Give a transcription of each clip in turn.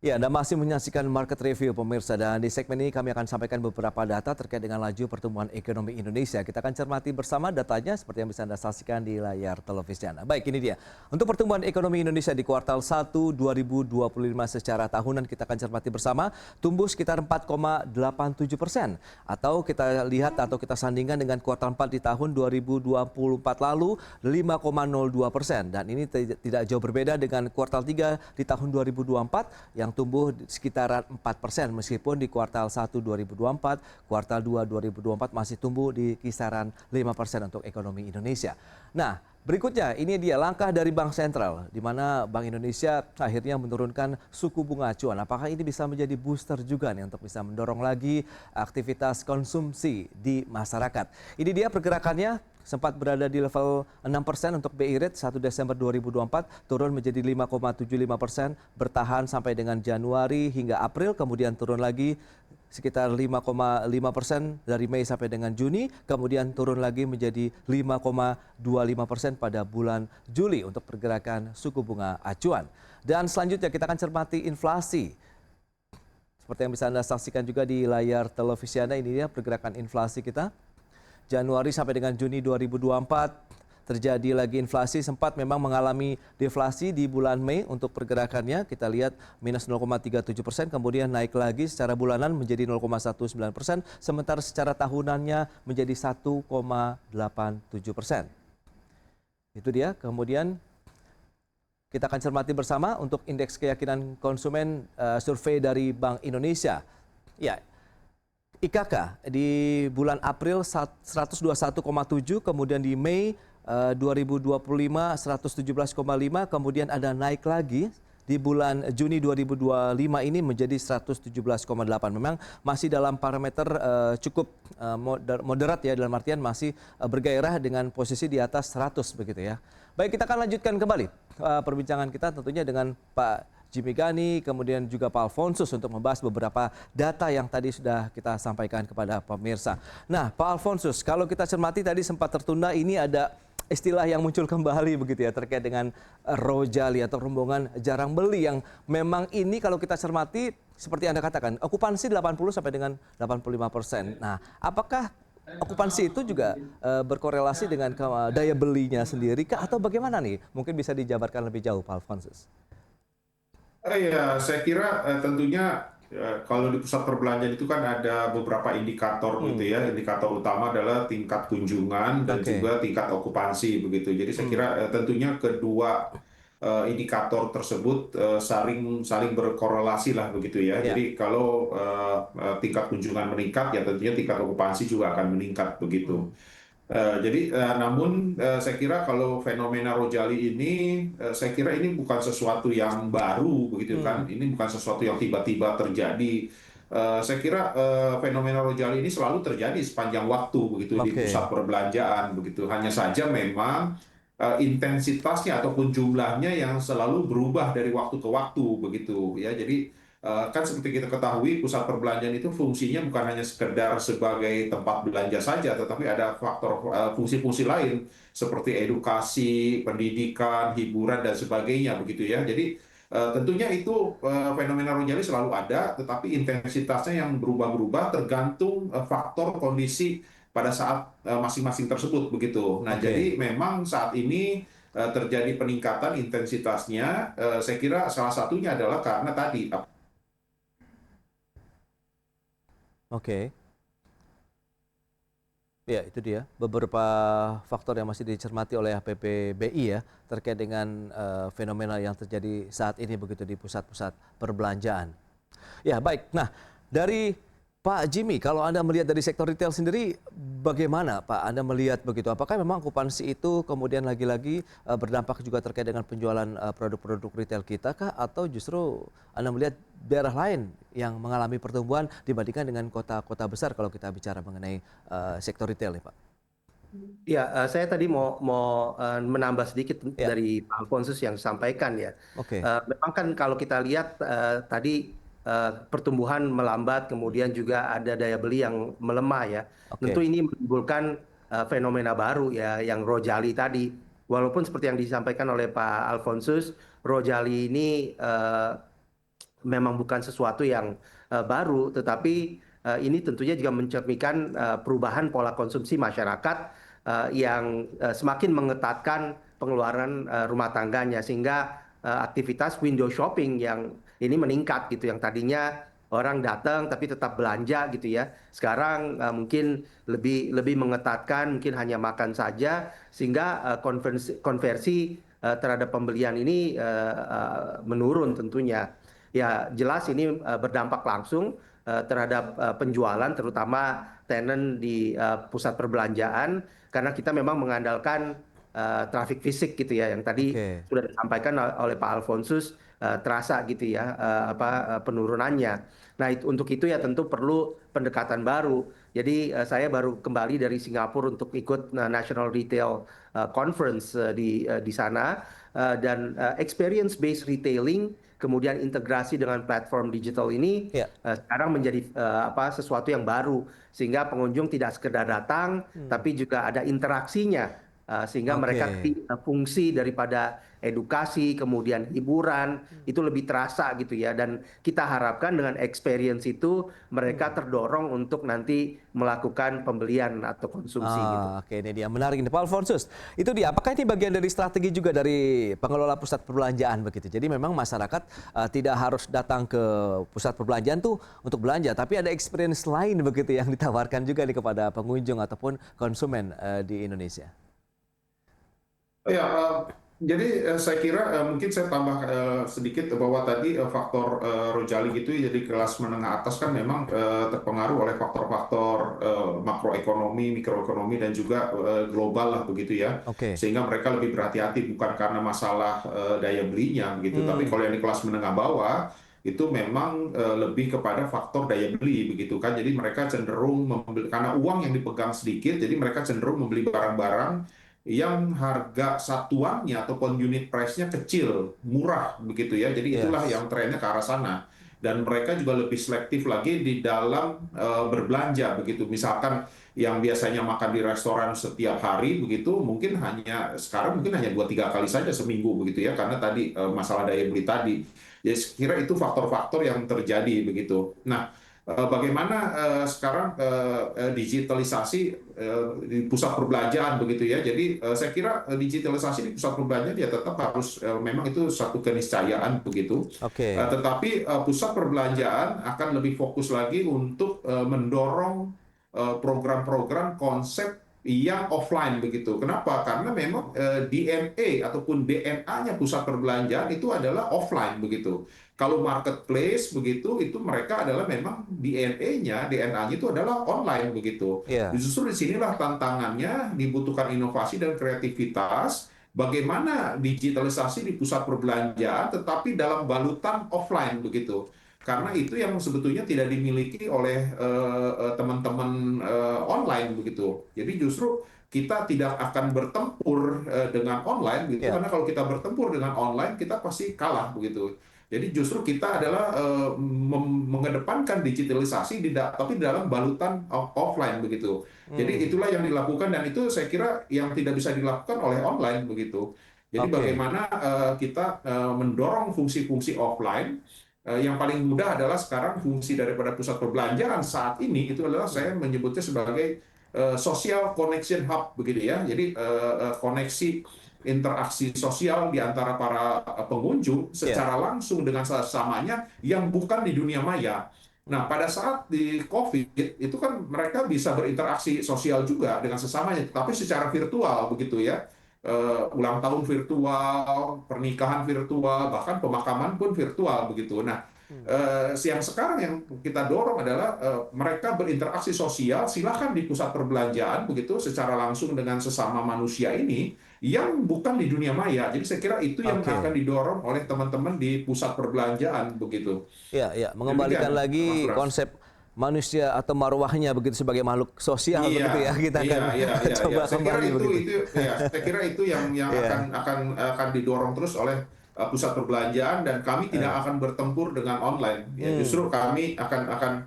Ya, Anda masih menyaksikan Market Review pemirsa, dan di segmen ini kami akan sampaikan beberapa data terkait dengan laju pertumbuhan ekonomi Indonesia. Kita akan cermati bersama datanya seperti yang bisa Anda saksikan di layar televisi Anda. Baik, ini dia. Untuk pertumbuhan ekonomi Indonesia di kuartal 1 2025 secara tahunan kita akan cermati bersama, tumbuh sekitar 4,87%. Atau kita lihat atau kita sandingkan dengan kuartal 4 di tahun 2024 lalu 5,02%. Dan ini tidak jauh berbeda dengan kuartal 3 di tahun 2024 yang tumbuh sekitaran 4%, meskipun di kuartal 1 2024, kuartal 2 2024 masih tumbuh di kisaran 5% untuk ekonomi Indonesia. Nah, berikutnya ini dia langkah dari Bank Sentral, di mana Bank Indonesia akhirnya menurunkan suku bunga acuan. Apakah ini bisa menjadi booster juga nih untuk bisa mendorong lagi aktivitas konsumsi di masyarakat? Ini dia pergerakannya. Sempat berada di level 6% untuk BI Rate 1 Desember 2024, turun menjadi 5,75%, bertahan sampai dengan Januari hingga April, kemudian turun lagi sekitar 5,5% dari Mei sampai dengan Juni, kemudian turun lagi menjadi 5,25% pada bulan Juli untuk pergerakan suku bunga acuan. Dan selanjutnya kita akan cermati inflasi. Seperti yang bisa Anda saksikan juga di layar televisi Anda, ini dia pergerakan inflasi kita. Januari sampai dengan Juni 2024 terjadi lagi inflasi, sempat memang mengalami deflasi di bulan Mei untuk pergerakannya. Kita lihat minus 0,37%, kemudian naik lagi secara bulanan menjadi 0,19%, sementara secara tahunannya menjadi 1,87%. Itu dia. Kemudian kita akan cermati bersama untuk indeks keyakinan konsumen survei dari Bank Indonesia. Ya, IKK di bulan April 121,7, kemudian di Mei 2025 117,5, kemudian ada naik lagi di bulan Juni 2025 ini menjadi 117,8. Memang masih dalam parameter cukup moderat ya, dalam artian masih bergairah dengan posisi di atas 100 begitu ya. Baik, kita akan lanjutkan kembali perbincangan kita tentunya dengan Pak Jimmy Gani, kemudian juga Pak Alfonsus untuk membahas beberapa data yang tadi sudah kita sampaikan kepada pemirsa. Nah, Pak Alfonsus, kalau kita cermati tadi sempat tertunda, ini ada istilah yang muncul kembali begitu ya terkait dengan rojali atau rombongan jarang beli yang memang ini kalau kita cermati seperti Anda katakan, okupansi 80 sampai dengan 85%. Nah, apakah okupansi itu juga berkorelasi dengan daya belinya sendiri kah, atau bagaimana nih? Mungkin bisa dijabarkan lebih jauh, Pak Alfonsus. Ya, saya kira tentunya kalau di pusat perbelanjaan itu kan ada beberapa indikator gitu ya. Indikator utama adalah tingkat kunjungan dan Oke. juga tingkat okupansi begitu. Jadi saya kira tentunya kedua indikator tersebut saling berkorelasi lah begitu ya. Ya. Jadi kalau tingkat kunjungan meningkat ya tentunya tingkat okupansi juga akan meningkat begitu. Namun saya kira kalau fenomena Rojali ini, saya kira ini bukan sesuatu yang baru begitu kan, ini bukan sesuatu yang tiba-tiba terjadi. Saya kira fenomena Rojali ini selalu terjadi sepanjang waktu begitu di Oke. pusat perbelanjaan begitu. Hanya saja memang intensitasnya ataupun jumlahnya yang selalu berubah dari waktu ke waktu begitu ya. Jadi kan seperti kita ketahui pusat perbelanjaan itu fungsinya bukan hanya sekedar sebagai tempat belanja saja, tetapi ada faktor fungsi-fungsi lain seperti edukasi, pendidikan, hiburan dan sebagainya begitu ya. Jadi tentunya itu fenomena Rojali selalu ada, tetapi intensitasnya yang berubah-berubah tergantung faktor kondisi pada saat masing-masing tersebut begitu. Nah, Oke. jadi memang saat ini terjadi peningkatan intensitasnya. Saya kira salah satunya adalah karena tadi Oke. Ya, itu dia beberapa faktor yang masih dicermati oleh HPPBI ya terkait dengan fenomena yang terjadi saat ini begitu di pusat-pusat perbelanjaan. Ya, baik. Nah, dari Pak Jimmy, kalau Anda melihat dari sektor retail sendiri, bagaimana Pak Anda melihat begitu? Apakah memang okupansi itu kemudian lagi-lagi berdampak juga terkait dengan penjualan produk-produk retail kita kah? Atau justru Anda melihat daerah lain yang mengalami pertumbuhan dibandingkan dengan kota-kota besar kalau kita bicara mengenai sektor retail nih Pak? Ya, saya tadi mau menambah sedikit Ya, dari Pak Alfonsus yang disampaikan ya. oke. Memang kan kalau kita lihat tadi pertumbuhan melambat, kemudian juga ada daya beli yang melemah ya. Tentu Oke. ini menimbulkan fenomena baru ya, yang Rojali tadi. Walaupun seperti yang disampaikan oleh Pak Alfonsus, Rojali ini memang bukan sesuatu yang baru, tetapi ini tentunya juga mencerminkan perubahan pola konsumsi masyarakat yang semakin mengetatkan pengeluaran rumah tangganya, sehingga aktivitas window shopping yang ini meningkat gitu, yang tadinya orang datang tapi tetap belanja gitu ya. Sekarang mungkin lebih mengetatkan, mungkin hanya makan saja, sehingga konversi terhadap pembelian ini menurun tentunya. Ya jelas ini berdampak langsung terhadap penjualan, terutama tenant di pusat perbelanjaan, karena kita memang mengandalkan traffic fisik gitu ya, yang tadi Oke. sudah disampaikan oleh Pak Alfonsus, terasa gitu ya penurunannya. Nah, untuk itu ya tentu perlu pendekatan baru. Jadi saya baru kembali dari Singapura untuk ikut National Retail Conference di sana, dan experience based retailing kemudian integrasi dengan platform digital ini Ya. sekarang menjadi sesuatu yang baru, sehingga pengunjung tidak sekedar datang tapi juga ada interaksinya, sehingga mereka Oke. fungsi daripada edukasi kemudian hiburan itu lebih terasa gitu ya, dan kita harapkan dengan experience itu mereka terdorong untuk nanti melakukan pembelian atau konsumsi gitu. Oke, ini dia menarik ini Pak Alfonsus. Itu dia. Apakah ini bagian dari strategi juga dari pengelola pusat perbelanjaan begitu? Jadi memang masyarakat tidak harus datang ke pusat perbelanjaan tuh untuk belanja, tapi ada experience lain begitu yang ditawarkan juga nih kepada pengunjung ataupun konsumen di Indonesia. Ya, jadi saya kira mungkin saya tambah sedikit bahwa tadi faktor Rojali gitu ya, jadi kelas menengah atas kan memang terpengaruh oleh faktor-faktor makroekonomi, mikroekonomi dan juga global lah begitu ya. Oke. Sehingga mereka lebih berhati-hati bukan karena masalah daya belinya begitu, tapi kalau yang di kelas menengah bawah itu memang lebih kepada faktor daya beli begitu kan. Jadi mereka cenderung membeli karena uang yang dipegang sedikit, jadi mereka cenderung membeli barang-barang yang harga satuannya ataupun unit price-nya kecil, murah begitu ya. Jadi itulah Yes. yang trennya ke arah sana. Dan mereka juga lebih selektif lagi di dalam berbelanja begitu. Misalkan yang biasanya makan di restoran setiap hari begitu, mungkin hanya sekarang mungkin hanya 2-3 kali saja seminggu begitu ya, karena tadi masalah daya beli tadi. Jadi saya kira itu faktor-faktor yang terjadi begitu. Nah, bagaimana sekarang digitalisasi di pusat perbelanjaan begitu ya. Jadi saya kira digitalisasi di pusat perbelanjaan ya tetap harus memang itu satu keniscayaan begitu. Oke. Tetapi pusat perbelanjaan akan lebih fokus lagi untuk mendorong program-program konsep yang offline begitu. Kenapa? Karena memang DNA ataupun DNA-nya pusat perbelanjaan itu adalah offline begitu. Kalau marketplace begitu, itu mereka adalah memang DNA-nya itu adalah online begitu. Iya. Justru disinilah tantangannya, dibutuhkan inovasi dan kreativitas. Bagaimana digitalisasi di pusat perbelanjaan, tetapi dalam balutan offline begitu. Karena itu yang sebetulnya tidak dimiliki oleh teman-teman online begitu. Jadi justru kita tidak akan bertempur dengan online gitu, Iya. karena kalau kita bertempur dengan online kita pasti kalah begitu. Jadi justru kita adalah mengedepankan digitalisasi tapi dalam balutan offline begitu. Jadi itulah yang dilakukan dan itu saya kira yang tidak bisa dilakukan oleh online begitu. Jadi Oke. bagaimana kita mendorong fungsi-fungsi offline. Yang paling mudah adalah sekarang fungsi daripada pusat perbelanjaan saat ini itu adalah saya menyebutnya sebagai social connection hub begitu ya. Jadi koneksi interaksi sosial di antara para pengunjung Iya. secara langsung dengan sesamanya yang bukan di dunia maya. Nah, pada saat di COVID itu kan mereka bisa berinteraksi sosial juga dengan sesamanya, tapi secara virtual begitu ya. Ulang tahun virtual, pernikahan virtual, bahkan pemakaman pun virtual begitu. Nah, yang sekarang yang kita dorong adalah mereka berinteraksi sosial, silakan di pusat perbelanjaan begitu secara langsung dengan sesama manusia ini yang bukan di dunia maya. Jadi saya kira itu yang akan Oke. didorong oleh teman-teman di pusat perbelanjaan begitu. Iya, iya, mengembalikan Demikian, Mas lagi Bras. konsep manusia atau marwahnya begitu sebagai makhluk sosial Iya, begitu ya. Kita iya, akan iya, iya, iya. coba Saya kira kembali itu begitu. ya, saya kira itu yang Iya. akan didorong terus oleh pusat perbelanjaan dan kami tidak Eh. akan bertempur dengan online. Ya, Hmm. justru kami akan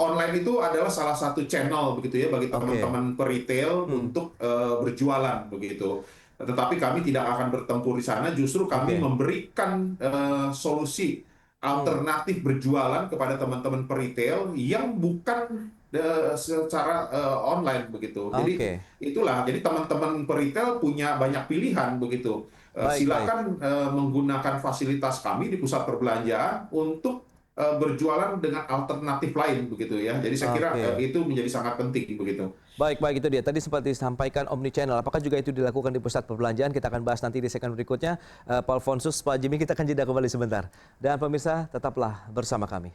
online itu adalah salah satu channel begitu ya bagi Oke. teman-teman peritel Hmm. untuk berjualan begitu. Tetapi kami tidak akan bertempur di sana, justru kami Oke. memberikan solusi alternatif berjualan kepada teman-teman peritel yang bukan secara online begitu. Jadi Oke. itulah, jadi teman-teman peritel punya banyak pilihan begitu. Baik, baik. Silakan menggunakan fasilitas kami di pusat perbelanjaan untuk berjualan dengan alternatif lain begitu ya. Jadi saya kira Oke. itu menjadi sangat penting begitu. Baik, baik itu dia. Tadi seperti disampaikan omnichannel. Apakah juga itu dilakukan di pusat perbelanjaan? Kita akan bahas nanti di segmen berikutnya. Pak Alfonsus, Pak Jimmy, kita akan jeda kembali sebentar. Dan pemirsa, tetaplah bersama kami.